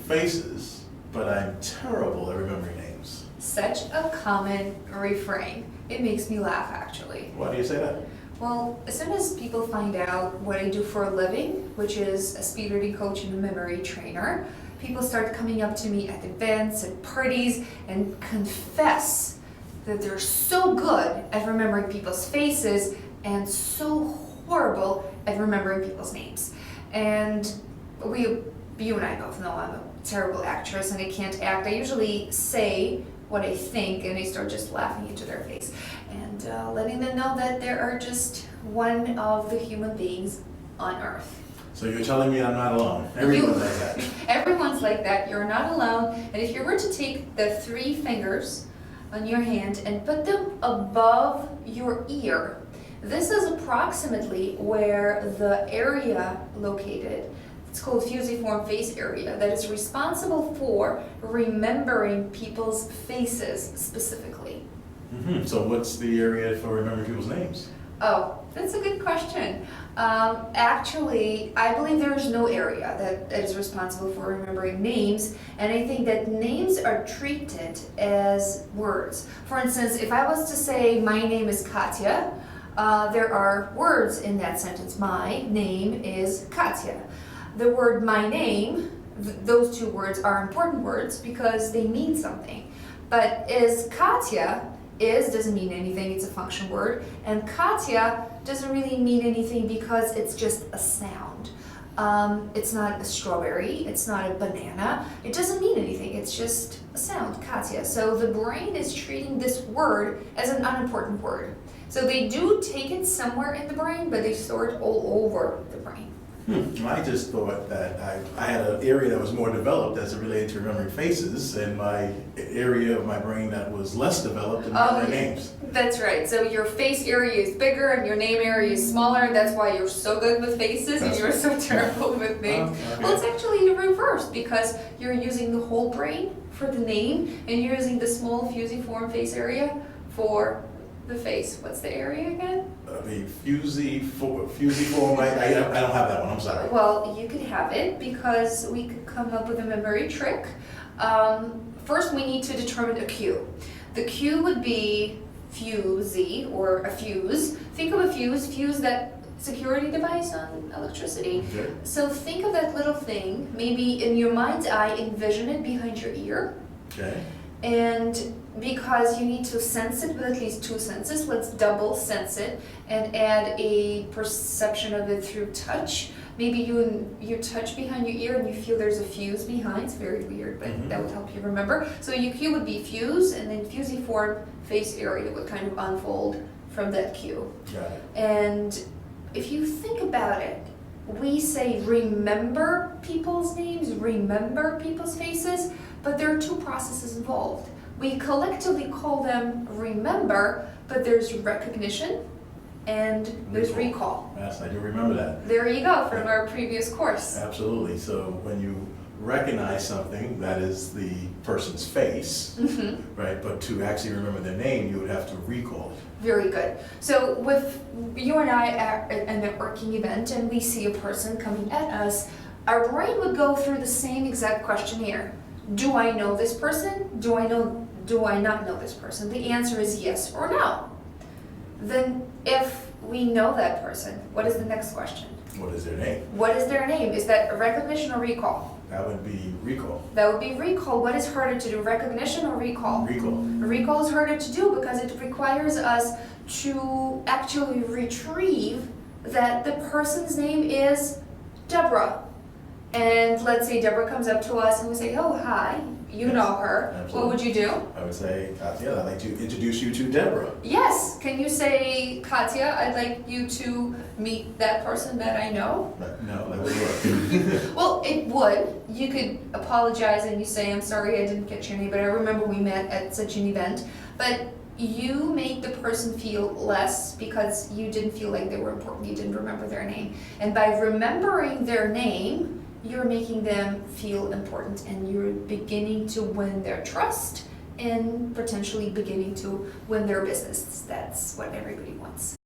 faces, but I'm terrible at remembering names. Such a common refrain. It makes me laugh, actually. Why do you say that? Well, as soon as people find out what I do for a living, which is a speed reading coach and a memory trainer, people start coming up to me at events and parties and confess that they're so good at remembering people's faces and so horrible at remembering people's names. And you and I both know I'm a terrible actress and I can't act. I usually say what I think and I start just laughing into their face and letting them know that they are just one of the human beings on earth. So you're telling me I'm not alone. Everyone's like that. Everyone's like that. You're not alone. And if you were to take the 3 fingers on your hand and put them above your ear, this is approximately where the area located, it's called fusiform face area, that is responsible for remembering people's faces specifically. So what's the area for remembering people's names? Oh, that's a good question. Actually, I believe there is no area that is responsible for remembering names, and I think that names are treated as words. For instance, if I was to say, my name is Katya, there are words in that sentence. My name is Katya. The word my name, those 2 words are important words because they mean something. But is Katya, doesn't mean anything, it's a function word, and Katya doesn't really mean anything because it's just a sound. It's not a strawberry, it's not a banana, it doesn't mean anything, it's just a sound, Katya. So the brain is treating this word as an unimportant word. So they do take it somewhere in the brain, but they store it all over the brain. I just thought that I had an area that was more developed as it related to remembering faces, and my area of my brain that was less developed in remembering names. That's right. So your face area is bigger and your name area is smaller, and that's why you're so good with faces and you're so terrible with names. Okay. Well, it's actually the reverse because you're using the whole brain for the name and you're using the small fusiform face area for the face. What's the area again? The fusiform, I don't have that one, I'm sorry. Well, you could have it because we could come up with a memory trick. First, we need to determine a cue. The cue would be fusey or a fuse. Think of a fuse, that security device on electricity. Okay. So think of that little thing, maybe in your mind's eye, envision it behind your ear. Okay. And because you need to sense it with at least 2 senses, let's double sense it and add a perception of it through touch. Maybe you touch behind your ear and you feel there's a fuse behind. It's very weird, but that would help you remember. So your cue would be fuse, and then fusiform face area would kind of unfold from that cue. Got it. And if you think about it, we say remember people's names, remember people's faces, but there are 2 processes involved. We collectively call them remember, but there's recognition and there's recall. Yes, I do remember that. There you go, from our previous course. Absolutely. So when you recognize something, that is the person's face, right? But to actually remember their name, you would have to recall it. Very good. So with you and I at a networking event and we see a person coming at us, our brain would go through the same exact questionnaire. Do I know this person? Do I not know this person? The answer is yes or no. Then if we know that person, what is the next question? What is their name? What is their name? Is that recognition or recall? That would be recall. That would be recall. What is harder to do, recognition or recall? Recall. Recall is harder to do because it requires us to actually retrieve that the person's name is Deborah. And let's say Deborah comes up to us and we say, oh, hi, you know her. Absolutely. What would you do? I would say, Katya, I'd like to introduce you to Deborah. Yes. Can you say, Katya, I'd like you to meet that person that I know? No, that wouldn't work. Well, it would. You could apologize and you say, I'm sorry I didn't get your name, but I remember we met at such an event. But you make the person feel less because you didn't feel like they were important. You didn't remember their name. And by remembering their name, you're making them feel important and you're beginning to win their trust and potentially beginning to win their business. That's what everybody wants.